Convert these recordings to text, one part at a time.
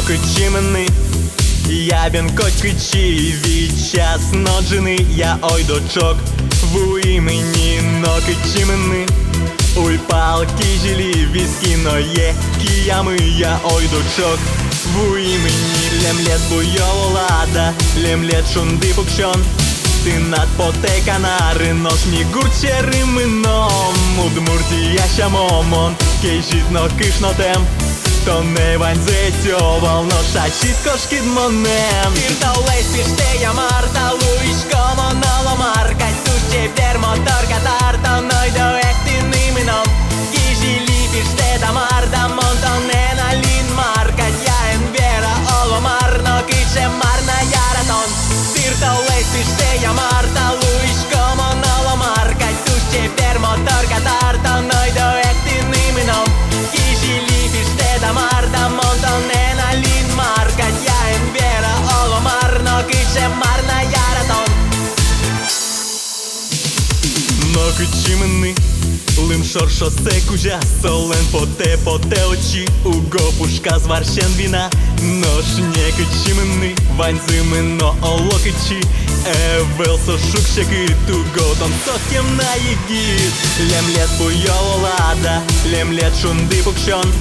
Кичи мене, я кичи від час ноджений, я ой дочок в імені, но кичи мене. Уй палки жилі, віскі, но є киями, я ой дочок в імені. Лемлет буйово лада, лемлет шунди пукшон, ти над потека на ринок мігур черемином. Удмуртія щамомон, кейжит но кишно тем, то не ванзетьо волно шачит кошкід монем. Тиртаулейс пиштея марта луишко моноло маркать тушче вдер мотор катарта нойдо эктини мином. Кижили пиштеда марда монтонена лин маркать я энвера оло марно киче марна яратон. Тиртаулейс пиштея марта луишко моноло маркать тушче вдер мотор катарта нойдо эктини мином. Кижили пиштеда марда монтонена лин маркать я энвера оло марно киче марна яратон. Но кичи мене, лим шосе кужа, солен поте очі, уго пушка з варщен віна. Но ж не кичи мене, ваньзи мено олокичі, евелсо шукщаки, туго тон сокем на єгіт. Лемлет буйово лада, лемлет шунди пукшон,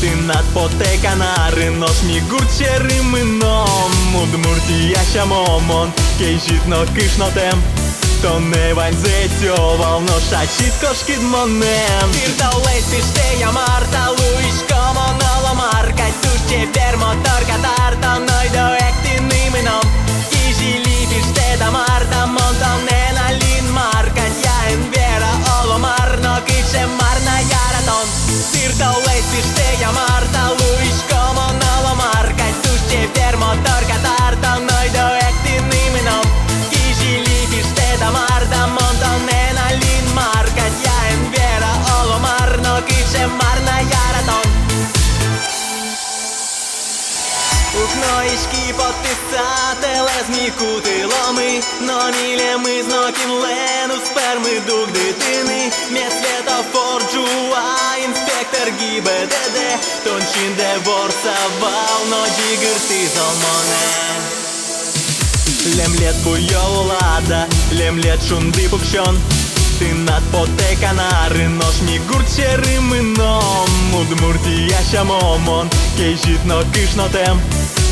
ти над потека на ринок мігур черемином. Удмуртія щамомон, кейжит но кишно тем, то не ванзетьо волно шачит кошкід монем. Тиртаулейс пиштея марта луишко моноло маркать тушче вдер мотор катарта нойдо эктини мином. Кижили пиштеда марта монтонена лин маркать я энвера оло марно киче марна яратон. Тиртаулейс пиштея марта луишко моноло маркать тушче вдер мотор катарта нойдо эктини мином. Кижили пиштеда марта монтонена лин маркать я энвера оло марно киче марна яратон. Uknoiški potpisate лезні кутиломи, но мілеми знокін лену сперми дух дитини. Мє світофор джуа, інспектор ГІБДД, тончин де ворсавал, но дігерти золмоне. Лемлет буйово лада, лемлет шунди пукшон, ти над потека на ринок мігур черемином. Удмуртія щамомон, кейжит но кишно тем,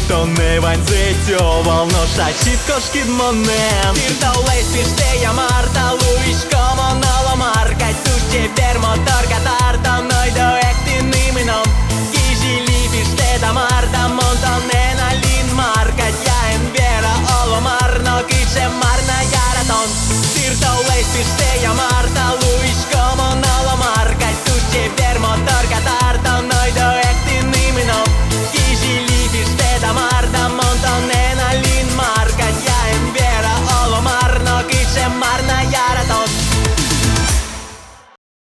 то не ванзетьо волно шачит кошкід монем. Тиртаулейс пиштея марта луишко моноло маркать тушче вдер мотор катарта нойдо эктини мином. Кижили пиштеда марта монтонена лин маркать я энвера оло марно киче марна яратон. Тиртаулейс пиштея марта